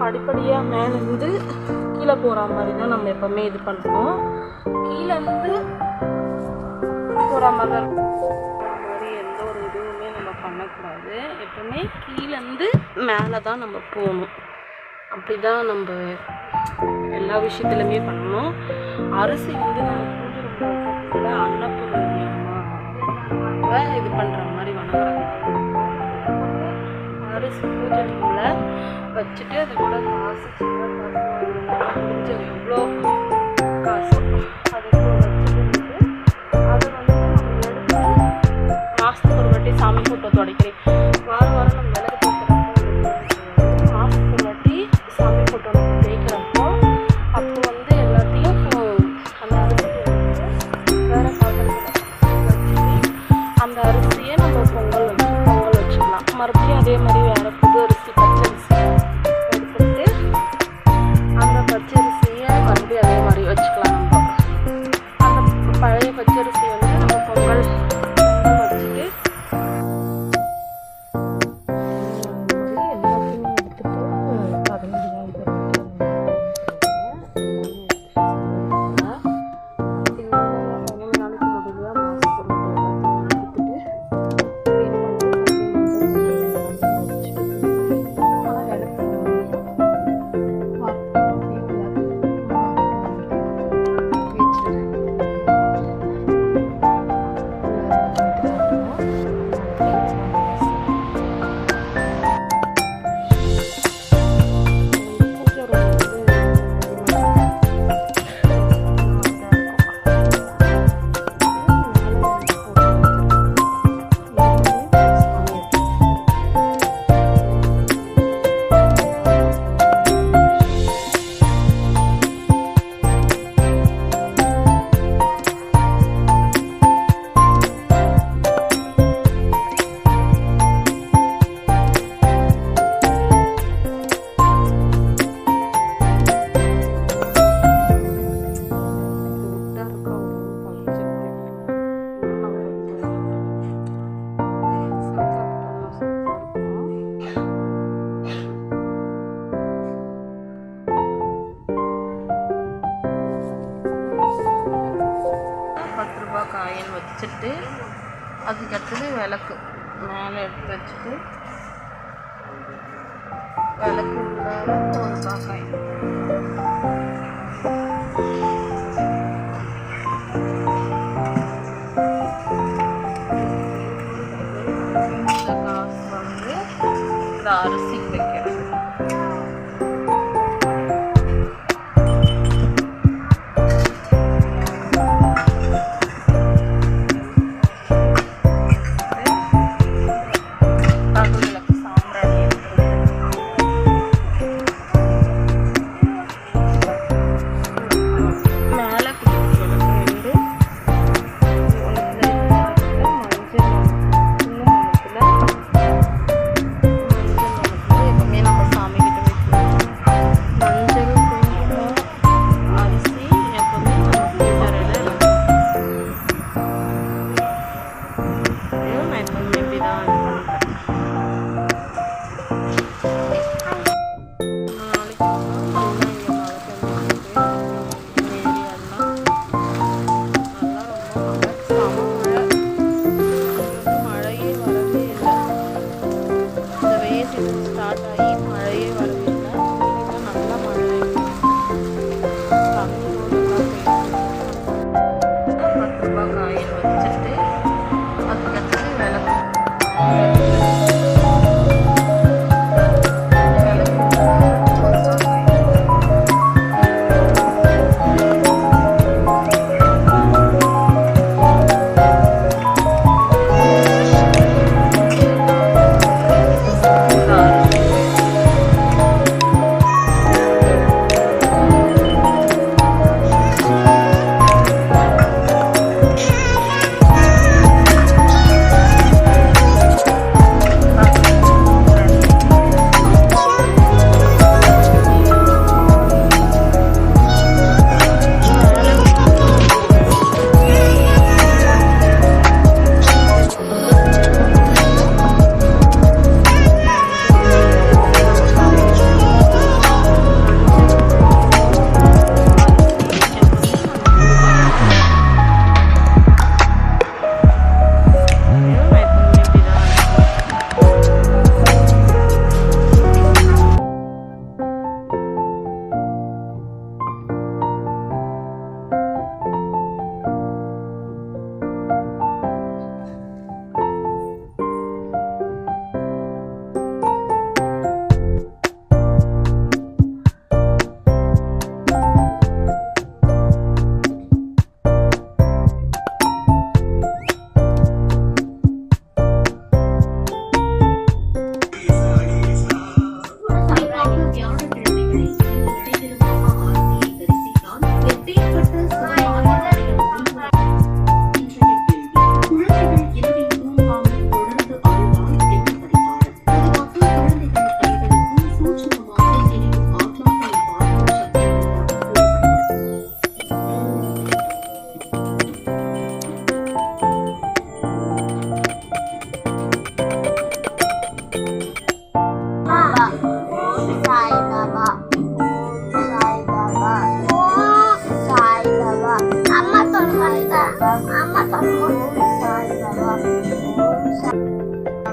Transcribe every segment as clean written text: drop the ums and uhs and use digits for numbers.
படிப்படியாக மேலேருந்து கீழே போகிற மாதிரி தான் நம்ம எப்போவுமே இது பண்ணுறோம். கீழேருந்து போகிற மாதிரி தான் இந்த மாதிரி எந்த ஒரு இதுவுமே நம்ம பண்ணக்கூடாது. எப்போவுமே கீழேருந்து மேலே தான் நம்ம போகணும். அப்படி தான் நம்ம எல்லா விஷயத்துலையுமே பண்ணணும். அரிசி வந்து நம்ம பூஜை ரூமில் அன்னப்பூர்ணியமாக இது பண்ணுற மாதிரி வணங்குறாங்க. அரிசி பூஜை ரூமில் வச்சுட்டு அது கூட காசு சின்ன காசு கொஞ்சம் எவ்வளோ காசு அது வச்சுட்டு அதை வந்து நம்ம எடுத்து மாதத்துக்கு ஒரு வாட்டி சாமி ஃபோட்டோ துடைக்கிறேன். வாரம் வாரம் நம்ம விளக்கு போட்டுறப்போ மாதத்துக்கு ஒரு வாட்டி சாமி ஃபோட்டோ நம்ம தேய்க்கிறப்போ அப்போ வந்து எல்லாத்தையும் அந்த அரிசியை வந்து வேறு பாத்திரத்தில் வச்சுட்டு அந்த அரிசியை நம்ம பொங்கல் வச்சுக்கலாம். மறுபடியும் அதே மாதிரி வேறு புது அரிசி பச்சரிசி எடுத்துட்டு அந்த பச்சரிசியை மறுபடியும் அதே மாதிரி வச்சுக்கலாம். நம்ம அந்த பழைய பச்சரிசி வந்து நம்ம பொங்கல் வச்சுட்டு எல்லாத்தையும் எடுத்துட்டு 15 நாளைக்கு முடியல மாதத்துக்கு காயின் வச்சுட்டு அதுக்கடுத்தது விளக்கு மேலே எடுத்து வச்சுட்டு விளக்கு உள்ளார 1 ரூபாய் காயின்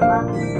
நம்ம